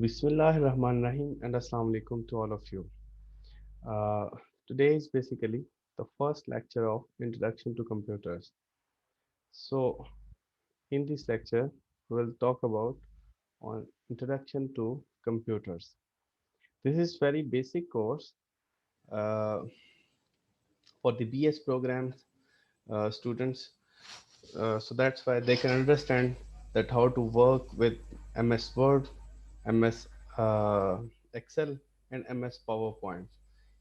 Bismillahirrahmanirrahim and Assalamu alaikum to all of you. Uh, Today is basically the first lecture of Introduction to Computers. So, in this lecture, we will talk about on Introduction to Computers. This is very basic course uh, for the BS programs students, so that's why they can understand that how to work with MS Word, MS Excel and MS PowerPoint.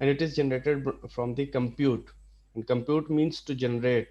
and it is generated from the compute, and compute means to generate.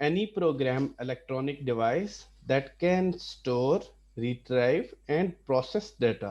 any program electronic device that can store, retrieve and process data.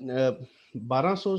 1200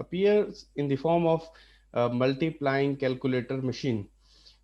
appears in the form of multiplying calculator machine.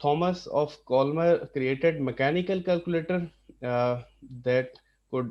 Thomas of Colmar created mechanical calculator that could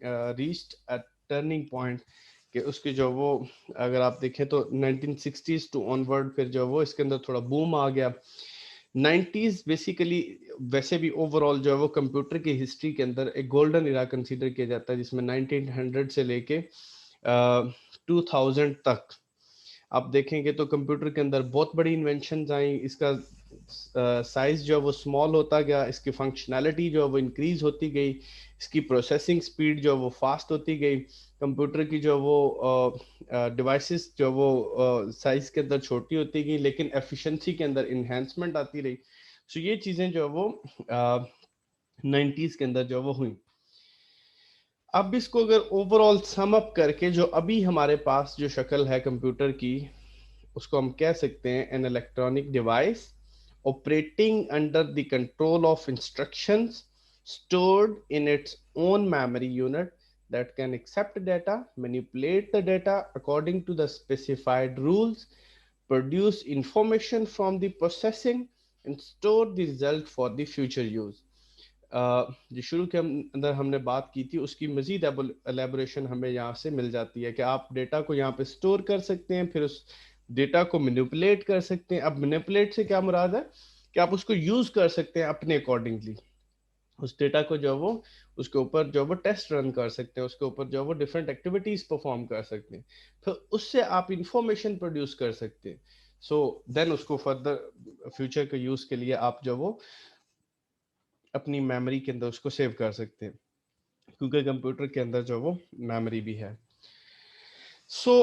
reached a turning point کہ اس کی جو وہ اگر آپ دیکھیں تو 1960s to on word پھر جو وہ اس کے اندر تھوڑا بوم آ گیا. 90s بیسیکلی ویسے بھی اوور آل جو ہے وہ کمپیوٹر کی ہسٹری کے اندر ایک گولڈن ایرا کنسیڈر کیا جاتا ہے، جس میں 1900 سے لے کے 2000 تک آپ دیکھیں گے تو کمپیوٹر کے اندر بہت بڑی انوینشنز آئیں. اس کا سائز جو ہے وہ اسمال ہوتا گیا، اس کی فنکشنالٹی جو ہے وہ انکریز ہوتی گئی، اس کی پروسیسنگ سپیڈ جو ہے وہ فاسٹ ہوتی گئی، کمپیوٹر کی جو وہ ڈیوائسز جو وہ سائز کے اندر چھوٹی ہوتی گئی لیکن ایفیشنسی کے اندر انہینسمنٹ آتی رہی. سو یہ چیزیں جو ہے وہ 90s کے اندر جو وہ ہوئیں. اب اس کو اگر اوور آل سم اپ کر کے جو ابھی ہمارے پاس جو شکل ہے کمپیوٹر کی، اس کو ہم کہہ سکتے ہیں an electronic device operating under the control of instructions stored in its own memory unit that can accept data, manipulate the data according to the specified rules, produce information from the processing, and store the result for the future use. جو شروع کے اندر ہم نے بات کی تھی اس کی مزید الیبوریشن ہمیں یہاں سے مل جاتی ہے کہ آپ ڈیٹا کو یہاں پہ اسٹور کر سکتے ہیں، پھر اس ڈیٹا کو مینیپولیٹ کر سکتے ہیں. اب مینیپولیٹ سے کیا مراد ہے کہ آپ اس کو یوز کر سکتے ہیں اپنے اکارڈنگلی. اس ڈیٹا کو جو وہ اس کے اوپر جو وہ ٹیسٹ رن کر سکتے ہیں، اس کے اوپر جو وہ ڈفرینٹ ایکٹیویٹیز پرفارم کر سکتے ہیں، پھر اس سے آپ انفارمیشن پروڈیوس کر سکتے ہیں. سو دین اس کو فردر فیوچر کے یوز کے لیے آپ جو وہ اپنی میموری کے اندر اس کو سیو کر سکتے ہیں، کیونکہ کمپیوٹر کے اندر جو وہ میموری بھی ہے. سو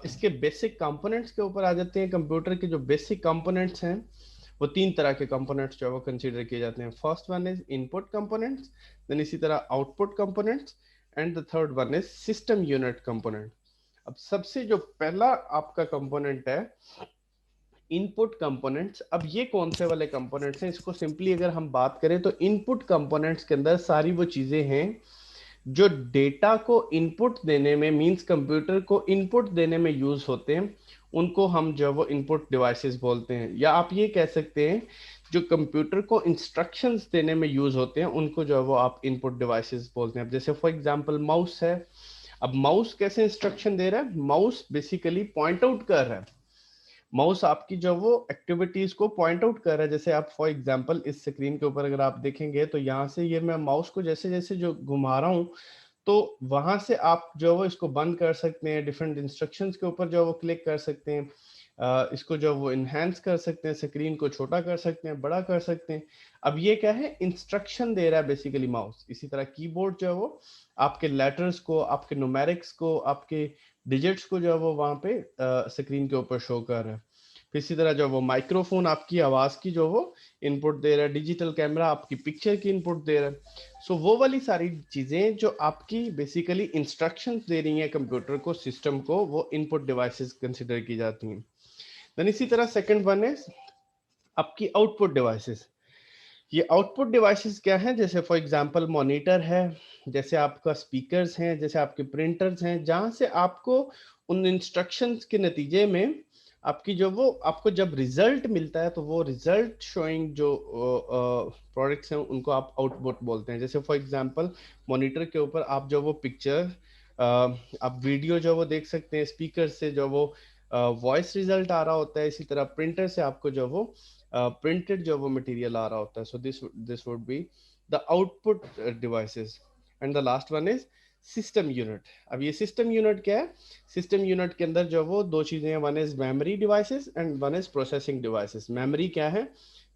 اس کے بیسک کمپوننٹس کے اوپر آ جاتے ہیں. کمپیوٹر کے جو بیسک کمپوننٹس ہیں وہ تین طرح کے کمپوننٹس جو وہ کنسیڈر کیے جاتے ہیں. First one is input components, then اسی طرح output components, and the third one is system unit component. اب سب سے جو پہلا آپ کا کمپوننٹ ہے ان پٹ کمپوننٹس. اب یہ کون سے والے کمپوننٹس ہیں؟ اس کو سمپلی اگر ہم بات کریں تو ان پٹ کمپوننٹس کے اندر ساری وہ چیزیں ہیں جو ڈیٹا کو ان پٹ دینے میں، مینس کمپیوٹر کو ان پٹ دینے میں یوز ہوتے ہیں، ان کو ہم جو وہ ان پٹ ڈیوائسز بولتے ہیں. یا آپ یہ کہہ سکتے ہیں جو کمپیوٹر کو انسٹرکشنز دینے میں یوز ہوتے ہیں ان کو جو وہ آپ ان پٹ ڈیوائسز بولتے ہیں. اب جیسے فار ایگزامپل ماؤس ہے. اب ماؤس کیسے انسٹرکشن دے رہا ہے؟ ماؤس بیسیکلی پوائنٹ آؤٹ کر رہا ہے. ماؤس آپ کی جو وہ ایکٹیویٹیز کو پوائنٹ آؤٹ کر رہا ہے. جیسے آپ فار ایگزامپل اس اسکرین کے اوپر اگر آپ دیکھیں گے تو یہاں سے یہ میں ماؤس کو جیسے جیسے جو گھما رہا ہوں تو وہاں سے آپ جو وہ اس کو بند کر سکتے ہیں، ڈفرینٹ انسٹرکشنز کے اوپر جو وہ کلک کر سکتے ہیں، اس کو جو وہ انہینس کر سکتے ہیں، اسکرین کو چھوٹا کر سکتے ہیں، بڑا کر سکتے ہیں. اب یہ کیا ہے؟ انسٹرکشن دے رہا ہے بیسیکلی ماؤس. اسی طرح کی بورڈ جو ہے وہ آپ کے لیٹرز کو، آپ کے نومیرکس کو، آپ کے ڈیجٹس کو جو ہے وہ وہاں پہ اسکرین کے اوپر شو کر رہا ہے. پھر اسی طرح جو وہ مائکرو فون آپ کی آواز کی جو وہ ان پٹ دے رہا ہے، ڈیجیٹل کیمرہ آپ کی پکچر کی ان پٹ دے رہا ہے. سو وہ والی ساری چیزیں جو آپ کی بیسیکلی انسٹرکشنز دے رہی ہیں کمپیوٹر کو، سسٹم کو، وہ ان پٹ ڈیوائسز کنسیڈر کی جاتی ہیں. دین اسی طرح سیکنڈ ون ہے آپ کی آؤٹ پٹ ڈیوائسز. یہ آؤٹ پٹ ڈیوائسز کیا ہیں؟ جیسے فار ایگزامپل مانیٹر ہے، جیسے آپ کا اسپیکرز ہیں، جیسے آپ کے پرنٹرز ہیں، جہاں سے آپ کو ان انسٹرکشنز کے نتیجے میں آپ کی جو وہ آپ کو جب ریزلٹ ملتا ہے تو وہ ریزلٹ شوئنگ جو پروڈکٹس ہیں ان کو آپ آؤٹ پٹ بولتے ہیں. جیسے فار ایگزامپل مانیٹر کے اوپر آپ جو وہ پکچر آپ ویڈیو جو وہ دیکھ سکتے ہیں، اسپیکر سے جو وہ وائس ریزلٹ آ رہا ہوتا ہے، اسی طرح پرنٹر سے آپ کو جو وہ پرنٹڈ جو وہ مٹیریل آ رہا ہوتا ہے. So this would be the output devices. And the last one is system unit. اب یہ سسٹم یونٹ کیا ہے؟ سسٹم یونٹ کے اندر جو وہ دو چیزیں ہیں، one is memory devices and one is processing devices. Memory کیا ہے؟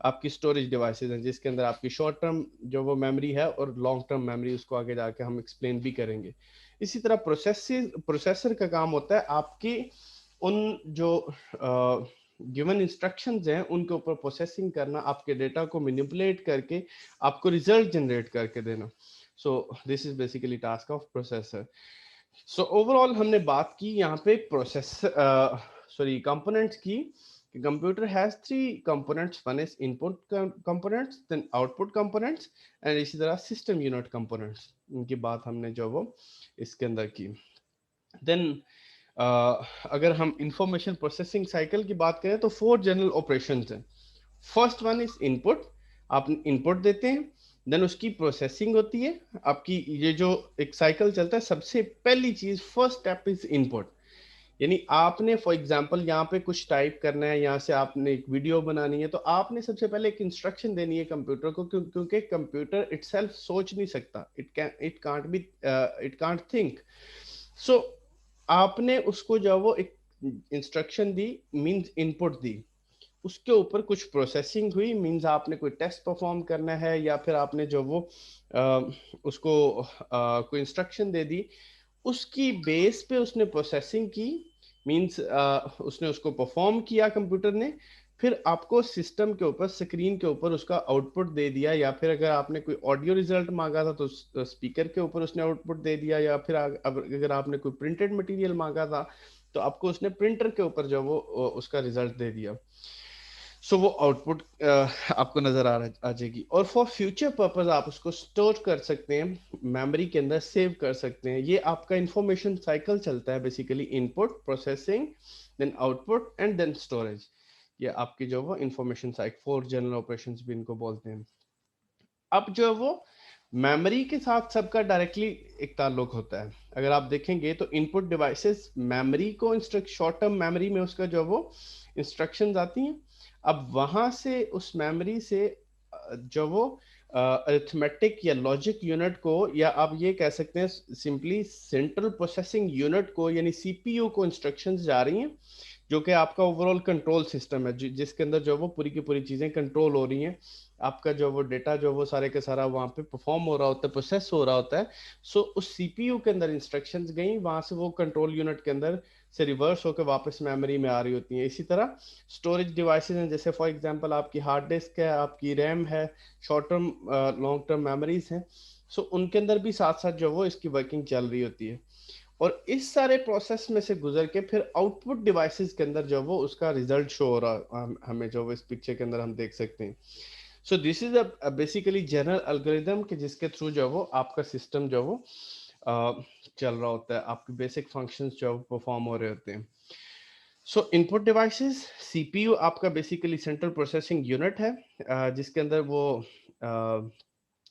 آپ کی اسٹوریج ڈیوائسز ہیں جس کے اندر آپ کی شارٹ ٹرم جو وہ میموری ہے اور لانگ ٹرم میموری، اس کو آگے جا کے ہم ایکسپلین بھی کریں گے. اسی طرح پروسیسر کا کام ہوتا ہے آپ کی ان جو گیون انسٹرکشنز ہیں ان کے اوپر پروسیسنگ کرنا، آپ کے ڈیٹا کو مینیپولیٹ کر کے آپ کو ریزلٹ جنریٹ کر کے دینا. So this is basically task of processor. So overall ہم نے بات کی یہاں پہ کمپوننٹس کی. Computer has 3 components. One is input components, then output components, and اسی طرح سسٹم یونٹ کمپوننٹس. ان کی بات ہم نے جو وہ اس کے اندر کی. دین اگر ہم انفارمیشن پروسیسنگ سائیکل کی بات کریں تو 4 جنرل آپریشنز ہیں. فرسٹ ون از ان پٹ. آپ ان پٹ دیتے ہیں، دین اس کی پروسیسنگ ہوتی ہے. آپ کی یہ جو ایک سائیکل چلتا ہے, سب سے پہلی چیز فرسٹ اسٹیپ از ان پٹ. یعنی آپ نے فار ایگزامپل یہاں پہ کچھ ٹائپ کرنا ہے, یہاں سے آپ نے ایک ویڈیو بنانی ہے, تو آپ نے سب سے پہلے ایک انسٹرکشن دینی ہے کمپیوٹر کو, کیونکہ کمپیوٹر اٹ سیلف سوچ نہیں سکتا, اٹ کانٹ تھنک. سو آپ نے اس کو جو وہ ایک انسٹرکشن دی, مینز ان پٹ دی, اس کے اوپر کچھ پروسیسنگ ہوئی, مینز آپ نے کوئی ٹیسٹ پرفارم کرنا ہے, یا پھر آپ نے جو وہ اس کو کوئی انسٹرکشن دے دی, اس کی بیس پہ اس نے پروسیسنگ کی, مینس اس نے اس کو پرفارم کیا کمپیوٹر نے, پھر آپ کو سسٹم کے اوپر اسکرین کے اوپر اس کا آؤٹ پٹ دے دیا, یا پھر اگر آپ نے کوئی آڈیو ریزلٹ مانگا تھا تو اسپیکر کے اوپر اس نے آؤٹ پٹ دے دیا, یا پھر اگر آپ نے کوئی پرنٹڈ مٹیریل مانگا تھا تو آپ کو اس نے پرنٹر کے اوپر جو وہ اس کا ریزلٹ دے دیا. سو وہ آؤٹ پٹ آپ کو نظر آ جائے گی, اور فار فیوچر پرپز آپ اس کو اسٹور کر سکتے ہیں, میموری کے اندر سیو کر سکتے ہیں. یہ آپ کا انفارمیشن سائیکل چلتا ہے basically, input, processing, then output and then storage. یہ آپ کی جو وہ انفارمیشن سائیکل, 4 جنرل آپریشنز بھی ان کو بولتے ہیں. اب جو وہ میموری کے ساتھ سب کا ڈائریکٹلی ایک تعلق ہوتا ہے. اگر آپ دیکھیں گے تو ان پٹ ڈیوائسز میموری کو شارٹ ٹرم میموری میں اس کا جو وہ انسٹرکشنز آتی ہیں. اب وہاں سے اس میموری سے جو وہ ارتھمیٹک یا لاجک یونٹ کو, یا آپ یہ کہہ سکتے ہیں سمپلی سینٹرل پروسیسنگ یونٹ کو, یعنی سی پی یو کو انسٹرکشنز جا رہی ہیں, جو کہ آپ کا اوور آل کنٹرول سسٹم ہے, جس کے اندر جو وہ پوری کی پوری چیزیں کنٹرول ہو رہی ہیں. آپ کا جو وہ ڈیٹا جو وہ سارے کے سارا وہاں پہ پرفارم ہو رہا ہوتا ہے, پروسیس ہو رہا ہوتا ہے. سو اس سی پی یو کے اندر انسٹرکشنز گئیں, وہاں سے وہ کنٹرول یونٹ کے اندر سے ریورس ہو کے واپس میموری میں آ رہی ہوتی ہیں. اسی طرح اسٹوریج ڈیوائسز ہیں, جیسے فار ایگزامپل آپ کی ہارڈ ڈسک ہے, آپ کی ریم ہے, short term long term memories ہیں. سو ان کے اندر بھی ساتھ ساتھ جو وہ اس کی ورکنگ چل رہی ہوتی ہے, اور اس سارے پروسیس میں سے گزر کے پھر آؤٹ پٹ ڈیوائسز کے اندر جو وہ اس کا ریزلٹ شو ہو رہا, ہمیں جو وہ اس پکچر کے اندر ہم دیکھ سکتے ہیں. سو this is a basically general algorithm, کہ جس کے تھرو جو وہ آپ کا سسٹم جو وہ چل رہا ہوتا ہے, آپ کے بیسک فنکشنز جو پرفارم ہو رہے ہوتے ہیں. سو ان پٹ ڈیوائسز, سی پی یو آپ کا بیسیکلی سینٹرل پروسیسنگ یونٹ ہے, جس کے اندر وہ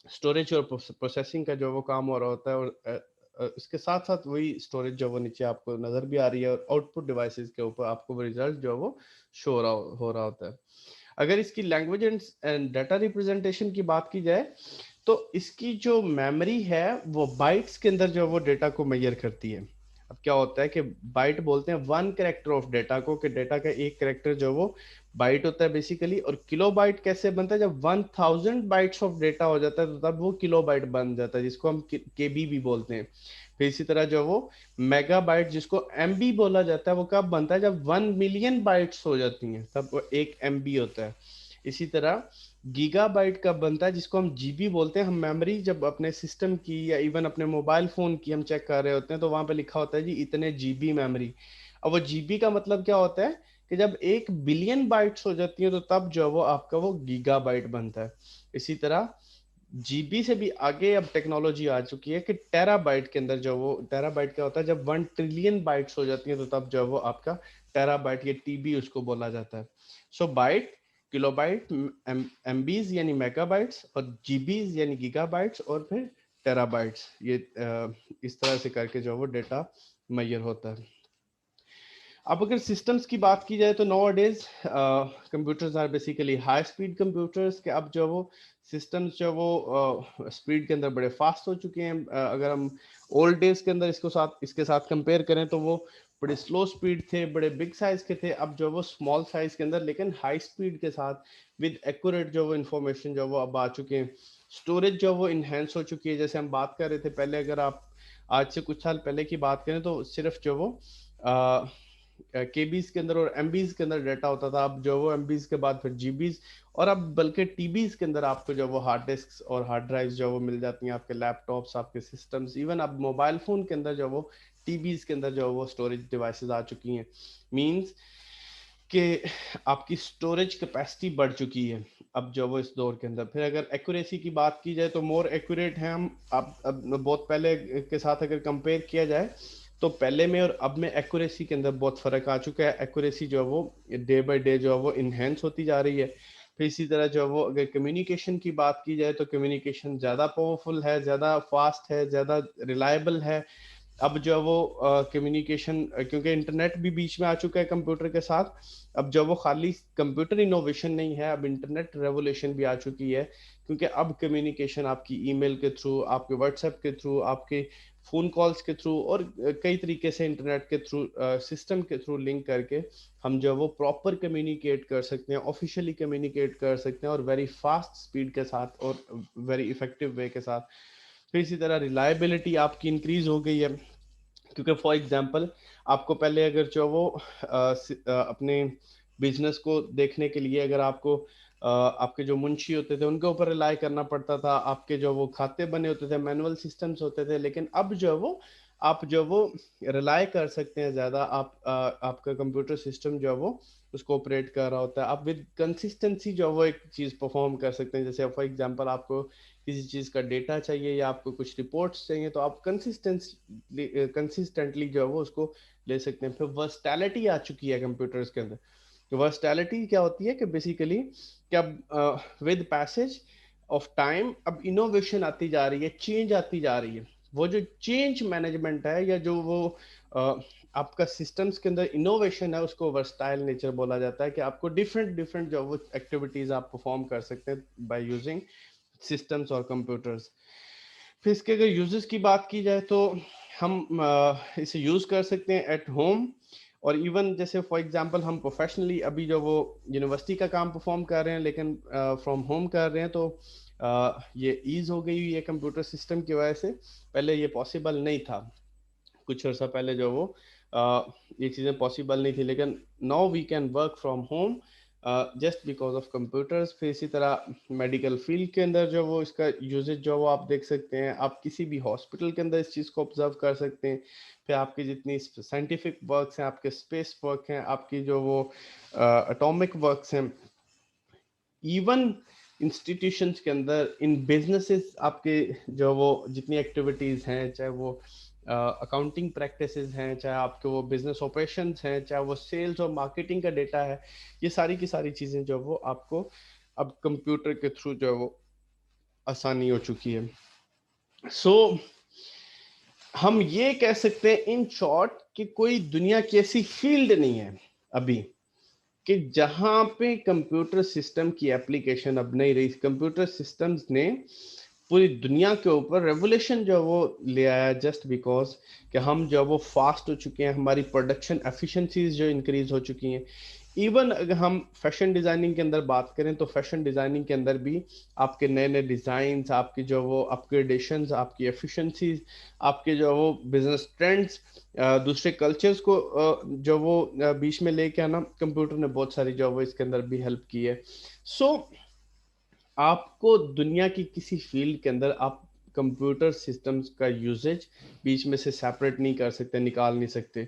اسٹوریج اور پروسیسنگ کا جو وہ کام ہو رہا ہوتا ہے, اور اس کے ساتھ ساتھ وہی اسٹوریج جو وہ نیچے آپ کو نظر بھی آ رہی ہے, اور آؤٹ پٹ ڈیوائسز کے اوپر آپ کو وہ ریزلٹ جو وہ شو ہو رہا ہوتا ہے. اگر اس کی لینگویج اینڈ ڈیٹا ریپرزنٹیشن کی بات کی جائے تو اس کی جو میموری ہے وہ بائٹس کے اندر جو وہ ڈیٹا کو میئر کرتی ہے. اب کیا ہوتا ہے کہ بائٹ بولتے ہیں ون کریکٹر آف ڈیٹا کو, کہ ڈیٹا کا ایک کریکٹر جو وہ بائٹ ہوتا ہے بیسیکلی. اور کلو بائٹ کیسے بنتا ہے, جب 1000 بائٹس آف ڈیٹا ہو جاتا ہے تو تب وہ کلو بائٹ بن جاتا ہے, جس کو ہم کے بی بھی بولتے ہیں. پھر اسی طرح جو وہ میگا بائٹ, جس کو ایم بی بولا جاتا ہے, وہ کب بنتا ہے, جب 1 ملین بائٹس ہو جاتی ہیں, تب وہ ایک ایم بی ہوتا ہے. اسی طرح گیگا بائٹ کب بنتا ہے, جس کو ہم جی بی بولتے ہیں. ہم میموری جب اپنے سسٹم کی یا ایون اپنے موبائل فون کی ہم چیک کر رہے ہوتے ہیں, تو وہاں پہ لکھا ہوتا ہے جی اتنے جی بی میموری. اب وہ جی بی کا مطلب کیا ہوتا ہے کہ جب 1 بلین بائٹس ہو جاتی ہیں تو تب جو وہ آپ کا وہ گیگا بائٹ بنتا ہے. اسی طرح جی بی سے بھی آگے اب ٹیکنالوجی آ چکی ہے کہ ٹیرا بائٹ کے اندر جو وہ ٹیرا بائٹ کیا ہوتا ہے, جب 1 ٹریلین بائٹس ہو جاتی ہیں تو تب جو وہ آپ کا ٹیرا بائٹ یا ٹی بی اس کو بولا جاتا ہے. سو بائٹ, کلو بائٹ, ایم بیز یعنی میگا بائٹس, اور جی بیز یعنی گیگا بائٹس, اور پھر ٹیرا بائٹس. یہ اس طرح سے کر کے جو وہ ڈیٹا میئر ہوتا ہے. اب اگر سسٹمز کی بات کی جائے تو nowadays computers are basically high speed computers, کہ اب جو وہ سسٹمز جو وہ اسپیڈ کے اندر بڑے فاسٹ ہو چکے ہیں. اگر ہم اولڈ ڈیز کے اندر اس کے ساتھ کمپیئر کریں تو وہ بڑے سلو اسپیڈ تھے, بڑے بگ سائز کے تھے. اب جو وہ اسمال سائز کے اندر لیکن ہائی اسپیڈ کے ساتھ ود ایکوریٹ جو وہ انفارمیشن جو وہ اب آ چکے ہیں. اسٹوریج جو وہ انہینس ہو چکی ہے, جیسے ہم بات کر رہے تھے پہلے, اگر آپ آج سے کچھ سال پہلے کی بات کریں تو صرف جو وہ کے بیز کے اندر اور ایم بیز کے اندر ڈیٹا ہوتا تھا. اب جو وہ ایم بیز کے بعد پھر جی بیز, اور اب بلکہ ٹی بیز کے اندر آپ کو جو وہ ہارڈ ڈسک اور ہارڈ ڈرائیوز جو وہ مل جاتی ہیں. آپ کے لیپ ٹاپس, آپ کے سسٹمز, ایون اب موبائل فون کے اندر جو وہ ٹی بیز کے اندر جو وہ اسٹوریج ڈیوائسز آ چکی ہیں. مینز کہ آپ کی اسٹوریج کیپیسٹی بڑھ چکی ہے اب جو وہ اس دور کے اندر. پھر اگر ایکوریسی کی بات کی جائے تو مور ایکوریٹ ہیں ہم. اب بہت پہلے کے ساتھ اگر کمپیئر کیا جائے تو پہلے میں اور اب میں ایکوریسی کے اندر بہت فرق آ چکا ہے. ایکوریسی جو ہے وہ ڈے بائی ڈے جو ہے وہ انہینس ہوتی جا رہی ہے. پھر اسی طرح جو وہ اگر کمیونیکیشن کی بات کی جائے تو کمیونیکیشن زیادہ پاورفل ہے, زیادہ فاسٹ ہے, زیادہ ریلائبل ہے. اب جو وہ کمیونیکیشن, کیونکہ انٹرنیٹ بھی بیچ میں آ چکا ہے کمپیوٹر کے ساتھ, اب جو وہ خالی کمپیوٹر انوویشن نہیں ہے, اب انٹرنیٹ ریولیوشن بھی آ چکی ہے, کیونکہ اب کمیونیکیشن آپ کی ای میل کے تھرو, آپ کے واٹس ایپ کے تھرو, آپ کے فون کالز کے تھرو, اور کئی طریقے سے انٹرنیٹ کے تھرو, سسٹم کے تھرو لنک کر کے ہم جو وہ پراپر کمیونیکیٹ کر سکتے ہیں, آفیشیلی کمیونیکیٹ کر سکتے ہیں, اور ویری فاسٹ سپیڈ کے ساتھ اور ویری افیکٹو وے کے ساتھ. پھر اسی طرح ریلائبلٹی آپ کی انکریز ہو گئی ہے, کیونکہ فار ایگزامپل آپ کو پہلے اگر جو وہ اپنے بزنس کو دیکھنے کے لیے اگر آپ کو آپ کے جو منشی ہوتے تھے ان کے اوپر ریلائی کرنا پڑتا تھا, آپ کے جو وہ کھاتے بنے ہوتے تھے, مینول سسٹمز ہوتے تھے, لیکن اب جو وہ آپ جو وہ ریلائی کر سکتے ہیں زیادہ, آپ کا کمپیوٹر سسٹم جو وہ اس کو آپریٹ کر رہا ہوتا ہے, آپ ود کنسسٹنسی جو وہ ایک چیز پرفارم کر سکتے ہیں. جیسے فار ایگزامپل آپ کو کسی چیز کا ڈیٹا چاہیے یا آپ کو کچھ رپورٹس چاہیے, تو آپ کنسسٹنٹلی جو ہے وہ اس کو لے سکتے ہیں. پھر ورسٹیلٹی آ چکی ہے کمپیوٹرز کے اندر. ورسٹیلٹی کیا ہوتی ہے کہ بیسیکلی کہ اب ود پیسج آف ٹائم اب انوویشن آتی جا رہی ہے, چینج آتی جا رہی ہے. وہ جو چینج مینجمنٹ ہے یا جو وہ آپ کا سسٹمز کے اندر انوویشن ہے, اس کو ورسٹائل نیچر بولا جاتا ہے, کہ آپ کو ڈفرینٹ جو وہ ایکٹیویٹیز آپ پرفارم کر سکتے ہیں بائی یوزنگ سسٹمز اور کمپیوٹرز. پھر اس کے اگر یوزز کی بات کی جائے تو ہم اسے یوز کر سکتے ہیں ایٹ ہوم, اور ایون جیسے فار ایگزامپل ہم پروفیشنلی ابھی جو وہ یونیورسٹی کا کام پرفارم کر رہے ہیں لیکن فرام ہوم کر رہے ہیں, تو یہ ایز ہو گئی ہوئی ہے کمپیوٹر سسٹم کی وجہ سے. پہلے یہ پاسبل نہیں تھا, کچھ عرصہ پہلے جو وہ یہ چیزیں پاسبل نہیں تھی, لیکن now we can work from home just because of computers. پھر اسی طرح میڈیکل فیلڈ کے اندر جو وہ اس کا یوزیج جو وہ آپ دیکھ سکتے ہیں, آپ کسی بھی ہاسپٹل کے اندر اس چیز کو آبزرو کر سکتے ہیں. پھر آپ کی جتنی سائنٹیفک ورکس ہیں, آپ کے اسپیس ورک ہیں, آپ کی جو وہ اٹامک ورکس ہیں, ایون انسٹیٹیوشنس کے اندر, ان بزنسز آپ کے جو وہ جتنی ایکٹیویٹیز ہیں, چاہے وہ اکاؤنٹنگ پریکٹسز ہیں, چاہے آپ کے وہ بزنس آپریشنز ہیں, چاہے وہ سیلز اور مارکیٹنگ کا ڈیٹا ہے, یہ ساری کی ساری چیزیں جو وہ آپ کو اب کمپیوٹر کے تھرو جو وہ آسانی ہو چکی ہے. سو ہم یہ کہہ سکتے ہیں ان شارٹ کہ کوئی دنیا کی ایسی فیلڈ نہیں ہے ابھی کہ جہاں پہ کمپیوٹر سسٹم کی اپلیکیشن اب نہیں رہی. کمپیوٹر سسٹمز نے پوری دنیا کے اوپر ریولیوشن جو وہ لے آیا, جسٹ بیکاز کہ ہم جو وہ فاسٹ ہو چکے ہیں, ہماری پروڈکشن ایفیشنسیز جو انکریز ہو چکی ہیں. ایون اگر ہم فیشن ڈیزائننگ کے اندر بات کریں تو فیشن ڈیزائننگ کے اندر بھی آپ کے نئے نئے ڈیزائنز, آپ کی جو وہ اپگریڈیشنز, آپ کی ایفیشنسیز, آپ کے جو وہ بزنس ٹرینڈز, دوسرے کلچرز کو جو وہ بیچ میں لے کے آنا, کمپیوٹر نے بہت ساری جو وہ اس کے اندر بھی ہیلپ کی ہے. سو آپ کو دنیا کی کسی فیلڈ کے اندر آپ کمپیوٹر سسٹمز کا یوزیج بیچ میں سے سیپریٹ نہیں کر سکتے, نکال نہیں سکتے.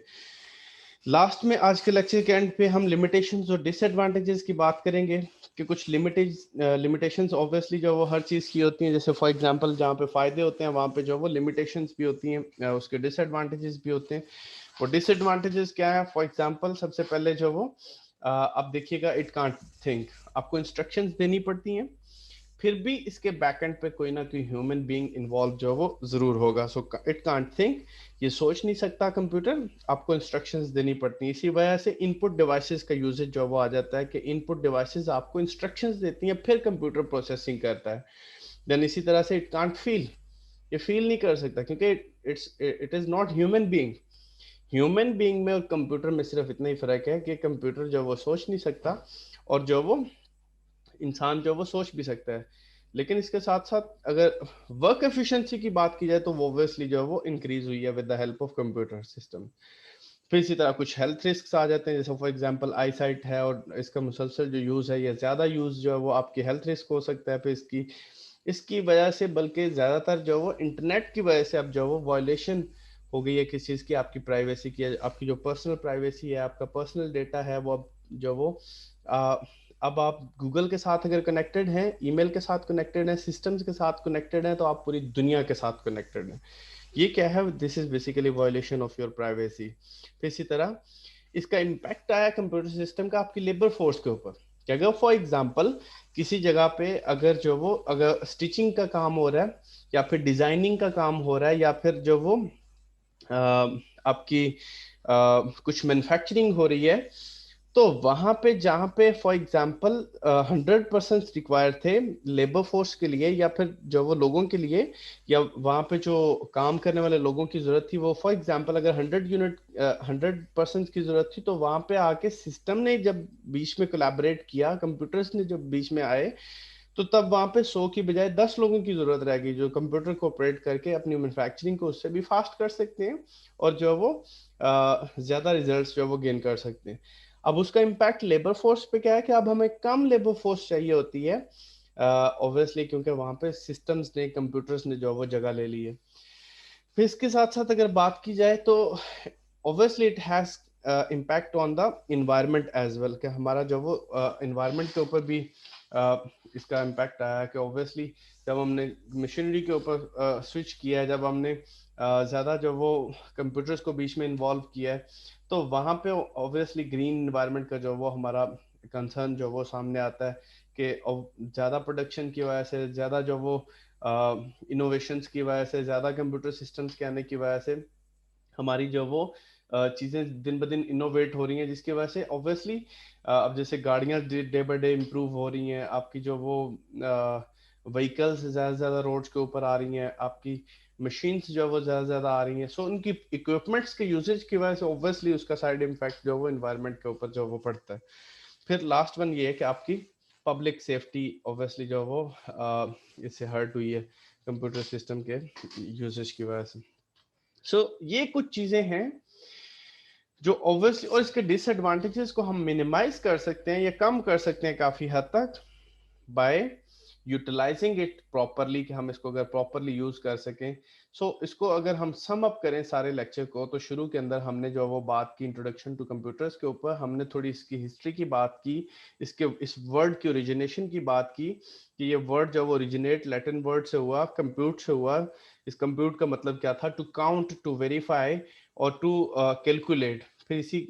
لاسٹ میں آج کے لیکچر کے اینڈ پہ ہم لمیٹیشنز اور ڈس ایڈوانٹیجز کی بات کریں گے, کہ کچھ لمیٹیشنز اوبویسلی جو وہ ہر چیز کی ہوتی ہیں. جیسے فار ایگزامپل جہاں پہ فائدے ہوتے ہیں وہاں پہ جو وہ لمیٹیشنز بھی ہوتی ہیں, اس کے ڈس ایڈوانٹیجز بھی ہوتے ہیں. اور ڈس ایڈوانٹیجز کیا ہے؟ فار ایگزامپل سب سے پہلے جو وہ آپ دیکھیے گا, اٹ کانٹ تھنک, آپ کو انسٹرکشنز دینی پڑتی ہیں, پھر بھی اس کے بیک اینڈ پہ کوئی نہ کوئی ہیومن بینگ انوالو جو وہ ضرور ہوگا. سو اٹ کانٹ تھنک, یہ سوچ نہیں سکتا کمپیوٹر, آپ کو انسٹرکشنز دینی پڑتی ہیں. اسی وجہ سے ان پٹ ڈیوائسز کا یوزیج جو وہ آ جاتا ہے, کہ ان پٹ ڈیوائسز آپ کو انسٹرکشنز دیتی ہیں, پھر کمپیوٹر پروسیسنگ کرتا ہے. دین اسی طرح سے اٹ کانٹ فیل, یہ فیل نہیں کر سکتا, کیونکہ it is not human being. Human being میں اور کمپیوٹر میں صرف اتنا ہی فرق ہے کہ کمپیوٹر جو وہ سوچ نہیں سکتا, اور جو وہ انسان جو وہ سوچ بھی سکتا ہے. لیکن اس کے ساتھ ساتھ اگر ورک ایفیشنسی کی بات کی جائے تو وہ اوبویسلی جو ہے وہ انکریز ہوئی ہے with the help of computer system. پھر اسی طرح کچھ ہیلتھ رسکس آ جاتے ہیں, جیسے فار ایگزامپل آئی سائٹ ہے, اور اس کا مسلسل جو یوز ہے یا زیادہ یوز جو ہے وہ آپ کی ہیلتھ رسک ہو سکتا ہے. پھر اس کی وجہ سے, بلکہ زیادہ تر جو وہ انٹرنیٹ کی وجہ سے اب جو وہ وائلیشن ہو گئی ہے کس چیز کی, آپ کی پرائیویسی کی. آپ کی جو پرسنل پرائیویسی ہے, آپ کا پرسنل ڈیٹا ہے, وہ اب جو وہ اب آپ گوگل کے ساتھ اگر کنیکٹڈ ہیں, ای میل کے ساتھ کنیکٹڈ ہیں, سسٹمز کے ساتھ کنیکٹڈ ہیں, تو آپ پوری دنیا کے ساتھ کنیکٹڈ ہیں. یہ کیا ہے؟ This is basically violation of your privacy. پھر اسی طرح اس کا امپیکٹ آیا کمپیوٹر سسٹم کا آپ کی لیبر فورس کے اوپر. کہ اگر فار ایگزامپل کسی جگہ پہ اگر جو وہ اگر اسٹیچنگ کا کام ہو رہا ہے یا پھر ڈیزائننگ کا کام ہو رہا ہے یا پھر جو وہ آپ کی کچھ مینوفیکچرنگ ہو رہی ہے، تو وہاں پہ جہاں پہ فار ایگزامپل 100% ریکوائر تھے لیبر فورس کے لیے یا پھر جو وہ لوگوں کے لیے، یا وہاں پہ جو کام کرنے والے لوگوں کی ضرورت تھی، وہ فار ایگزامپل اگر 100% کی ضرورت تھی، تو وہاں پہ آ کے سسٹم نے جب بیچ میں کولیبریٹ کیا، کمپیوٹرز نے جب بیچ میں آئے، تو تب وہاں پہ 100 کی بجائے 10 لوگوں کی ضرورت رہ گئی جو کمپیوٹر کو آپریٹ کر کے اپنی مینوفیکچرنگ کو اس سے بھی فاسٹ کر سکتے ہیں اور جو وہ زیادہ ریزلٹس جو وہ گین کر سکتے ہیں. اب اس کا امپیکٹ لیبر فورس پہ کیا ہے کہ اب ہمیں کم لیبر فورس چاہیے ہوتی ہے اوبویسلی، کیونکہ وہاں پہ سسٹمز نے کمپیوٹرز نے جو وہ جگہ لے لی ہے. پھر اس کے ساتھ ساتھ اگر بات کی جائے تو obviously it has impact on the environment as well، کہ ہمارا جو وہ environment کے اوپر بھی اس کا امپیکٹ آیا ہے کہ obviously جب ہم نے مشینری کے اوپر سوئچ کیا ہے، جب ہم نے زیادہ جو وہ کمپیوٹرز کو بیچ میں انوالو کیا ہے، تو وہاں پہ obviously گرین انوائرمنٹ کا جو وہ ہمارا کنسرن جو وہ سامنے آتا ہے کہ زیادہ پروڈکشن کی وجہ سے، زیادہ جو وہ انوویشنز کی وجہ سے، زیادہ کمپیوٹر سسٹمز کے آنے کی وجہ سے ہماری جو وہ چیزیں دن بدن انوویٹ ہو رہی ہیں، جس کی وجہ سے اوبویسلی اب جیسے گاڑیاں ڈے بائی ڈے امپروو ہو رہی ہیں، آپ کی جو وہ وہیکلس زیادہ سے زیادہ روڈز کے اوپر آ رہی ہیں، آپ کی مشینس جو وہ زیادہ سے زیادہ آ رہی ہیں، سو ان کی اکوپمنٹس کے یوزیج کی وجہ سے اوبویسلی اس کا سائڈ امپیکٹ جو وہ انوائرمنٹ کے اوپر جو وہ پڑتا ہے. پھر لاسٹ ون یہ ہے کہ آپ کی پبلک سیفٹی اوبویسلی جو وہ اس سے ہرٹ ہوئی ہے کمپیوٹر سسٹم کے یوزیج کی وجہ سے. سو یہ کچھ چیزیں ہیں جو اوبویسلی، اور اس کے ڈس ایڈوانٹیجز کو ہم منیمائز کر سکتے ہیں یا کم کر سکتے ہیں کافی حد تک بائی یوٹیلائزنگ اٹ پراپرلی، کہ ہم اس کو اگر پراپرلی یوز کر سکیں. سو اس کو اگر ہم سم اپ کریں سارے لیکچر کو، تو شروع کے اندر ہم نے جو وہ بات کی انٹروڈکشن ٹو کمپیوٹرز کے اوپر، ہم نے تھوڑی اس کی ہسٹری کی بات کی، اس ورڈ کی اوریجنیشن کی بات کی کہ یہ ورڈ جو وہ اوریجنیٹ لیٹن ورڈ سے ہوا، کمپیوٹ سے ہوا. اس کمپیوٹ کا مطلب کیا تھا؟ ٹو کاؤنٹ، ٹو ویریفائی اور ٹو کیلکولیٹ. پھر اسی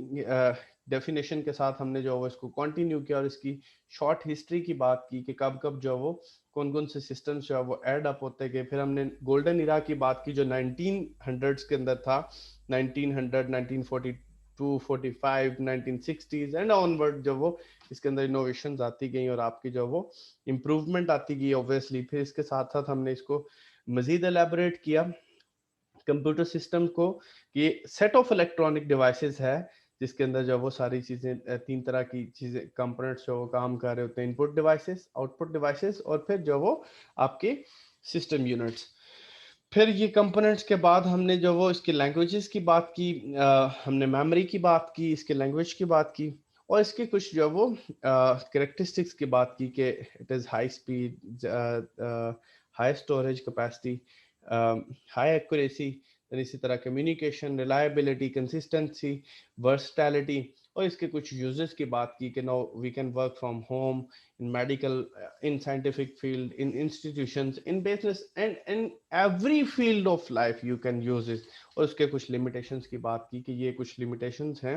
ڈیفینیشن کے ساتھ ہم نے جو وہ اس کو کنٹینیو کیا اور اس کی شارٹ ہسٹری کی بات کی کہ کب کب جو وہ کون کون سے سسٹمز جو ہے وہ ایڈ اپ ہوتے گئے. پھر ہم نے گولڈن ایرا کی بات کی جو 1900s کے اندر تھا، 1900 1942 45 1960s اینڈ آن ورڈ جو وہ اس کے اندر انوویشنز آتی گئیں اور آپ کی جو وہ امپروومنٹ آتی گئی اوبویسلی. پھر اس کے ساتھ ساتھ ہم نے اس کو مزید الیبوریٹ کیا کمپیوٹر سسٹم کو کہ سیٹ آف الیکٹرانک ڈیوائسز ہے جس کے اندر جو وہ ساری چیزیں، تین طرح کی چیزیں کمپوننٹس جو وہ کام کر رہے ہوتے ہیں، ان پٹ ڈیوائسز، آؤٹ پٹ ڈیوائسز، اور پھر جو وہ آپ کے سسٹم یونٹس. پھر یہ کمپوننٹس کے بعد ہم نے جو وہ اس کی لینگویجز کی بات کی، ہم نے میموری کی بات کی، اس کے لینگویج کی بات کی، اور اس کے کچھ جو وہ کریکٹرسٹکس کی بات کی کہ it is high speed, high storage capacity, high accuracy, اسی طرح کمیونیکیشن، ریلائبلٹی، کنسسٹنسی، ورسٹیلٹی، اور اس کے کچھ یوزز کی بات کی کہ now we can work from home, in medical, in scientific field, in institutions, in business, and in every field of life you can use it. اور اس کے کچھ لمیٹیشنز کی بات کی کہ یہ کچھ لمیٹیشنز ہیں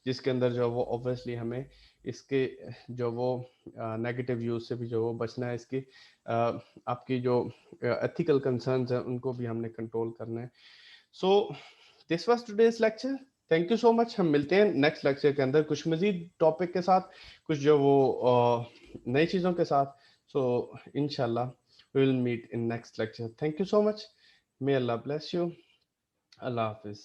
جس کے اندر جو وہ اوبویسلی ہمیں اس کے جو وہ نیگیٹو یوز سے بھی جو وہ بچنا ہے، اس کی آپ کی جو ایتھیکل کنسرنز ہیں ان کو بھی ہم نے کنٹرول کرنا ہے. So this was today's lecture. Thank you so much. ہم ملتے ہیں نیکسٹ لیکچر کے اندر کچھ مزید ٹاپک کے ساتھ، کچھ جو وہ نئی چیزوں کے ساتھ. سو انشاءاللہ we will meet in next lecture. Thank you so much. May Allah bless you. اللہ حافظ.